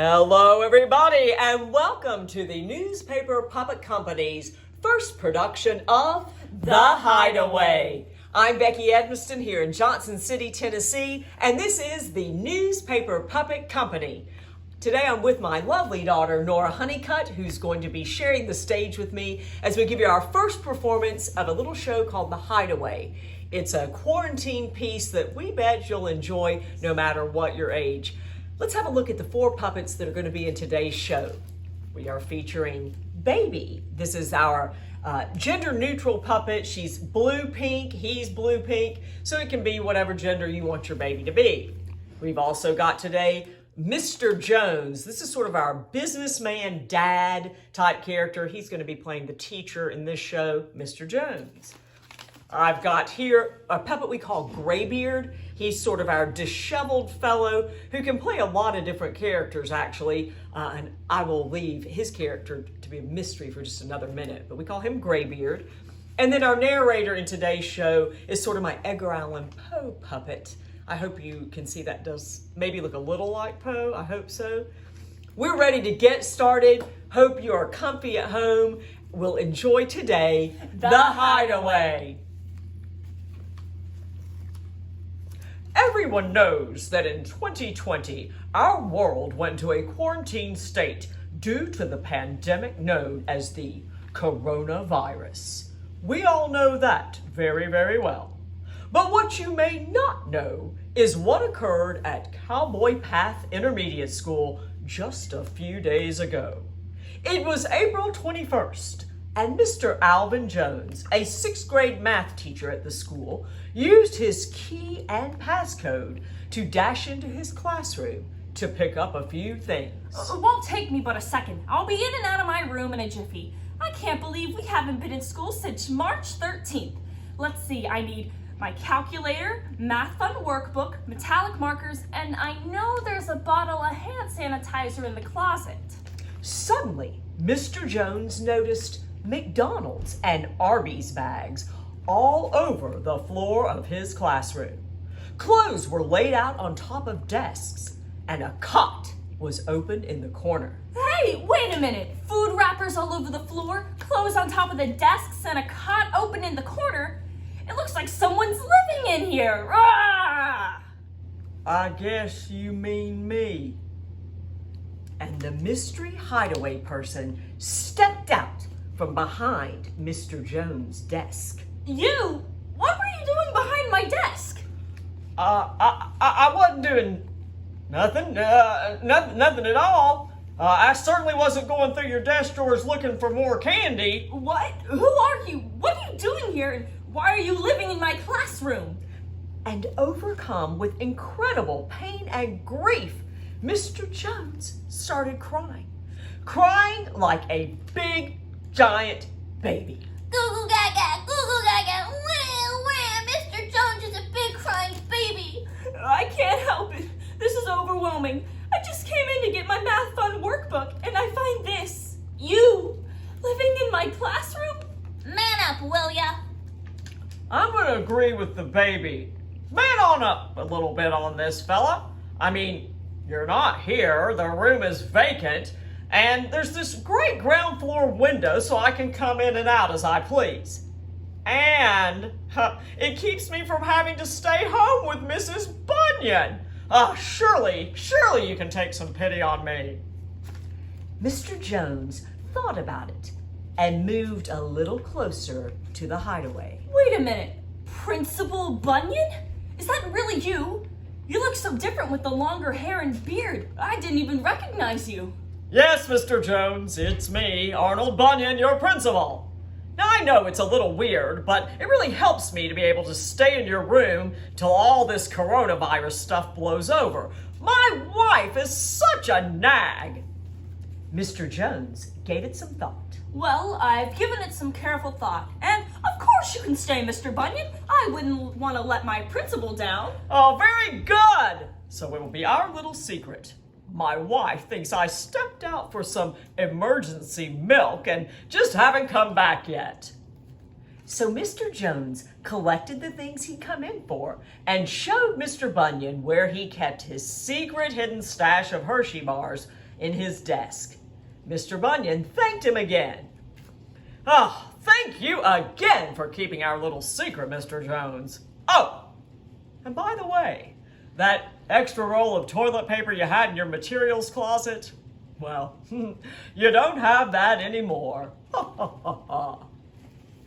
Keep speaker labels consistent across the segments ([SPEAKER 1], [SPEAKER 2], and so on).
[SPEAKER 1] Hello everybody and welcome to the Newspaper Puppet Company's first production of The Hideaway. I'm Becky Edmiston here in Johnson City, Tennessee, and this is the Newspaper Puppet Company. Today I'm with my lovely daughter Nora Honeycutt, who's going to be sharing the stage with me as we give you our first performance of a little show called The Hideaway. It's a quarantine piece that we bet you'll enjoy no matter what your age. Let's have a look at the four puppets that are going to be in today's show. We are featuring Baby. This is our gender-neutral puppet. She's blue-pink, he's blue-pink, so it can be whatever gender you want your baby to be. We've also got today Mr. Jones. This is sort of our businessman dad type character. He's going to be playing the teacher in this show, Mr. Jones. I've got here a puppet we call Graybeard. He's sort of our disheveled fellow who can play a lot of different characters, actually. And I will leave his character to be a mystery for just another minute, but we call him Graybeard. And then our narrator in today's show is sort of my Edgar Allan Poe puppet. I hope you can see that does maybe look a little like Poe. I hope so. We're ready to get started. Hope you are comfy at home. We'll enjoy today, The Hideaway. Everyone knows that in 2020, our world went to a quarantine state due to the pandemic known as the coronavirus. We all know that very, very well. But what you may not know is what occurred at Cowboy Path Intermediate School just a few days ago. It was April 21st. And Mr. Alvin Jones, a 6th grade math teacher at the school, used his key and passcode to dash into his classroom to pick up a few things.
[SPEAKER 2] It won't take me but a second. I'll be in and out of my room in a jiffy. I can't believe we haven't been in school since March 13th. Let's see, I need my calculator, math fun workbook, metallic markers, and I know there's a bottle of hand sanitizer in the closet.
[SPEAKER 1] Suddenly, Mr. Jones noticed McDonald's and Arby's bags all over the floor of his classroom. Clothes were laid out on top of desks, and a cot was open in the corner.
[SPEAKER 2] Hey, wait a minute. Food wrappers all over the floor, clothes on top of the desks, and a cot open in the corner. It looks like someone's living in here. Ah!
[SPEAKER 1] I guess you mean me. And the mystery hideaway person stepped out from behind Mr. Jones' desk.
[SPEAKER 2] You? What were you doing behind my desk?
[SPEAKER 1] I wasn't doing nothing, nothing at all. I certainly wasn't going through your desk drawers looking for more candy.
[SPEAKER 2] What? Who are you? What are you doing here? And why are you living in my classroom?
[SPEAKER 1] And overcome with incredible pain and grief, Mr. Jones started crying. Crying like a big, giant baby.
[SPEAKER 3] Goo gaga, wah, wah, Mr. Jones is a big crying baby.
[SPEAKER 2] I can't help it. This is overwhelming. I just came in to get my math fun workbook and I find this. You living in my classroom?
[SPEAKER 3] Man up, will ya?
[SPEAKER 1] I'm going to agree with the baby. Man on up a little bit on this, fella. I mean, you're not here. The room is vacant. And there's this great ground floor window so I can come in and out as I please. And it keeps me from having to stay home with Mrs. Bunyan. Surely you can take some pity on me. Mr. Jones thought about it and moved a little closer to the hideaway.
[SPEAKER 2] Wait a minute. Principal Bunyan? Is that really you? You look so different with the longer hair and beard. I didn't even recognize you.
[SPEAKER 1] Yes, Mr. Jones, it's me, Arnold Bunyan, your principal. Now, I know it's a little weird, but it really helps me to be able to stay in your room till all this coronavirus stuff blows over. My wife is such a nag. Mr. Jones gave it some thought.
[SPEAKER 2] Well, I've given it some careful thought. And of course you can stay, Mr. Bunyan. I wouldn't want to let my principal down.
[SPEAKER 1] Oh, very good. So it will be our little secret. My wife thinks I stepped out for some emergency milk and just haven't come back yet. So Mr. Jones collected the things he'd come in for and showed Mr. Bunyan where he kept his secret hidden stash of Hershey bars in his desk. Mr. Bunyan thanked him again. "Oh, thank you again for keeping our little secret, Mr. Jones. Oh, and by the way, that extra roll of toilet paper you had in your materials closet, well, you don't have that anymore."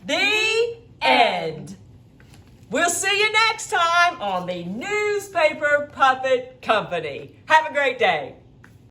[SPEAKER 1] The end. We'll see you next time on the Newspaper Puppet Company. Have a great day.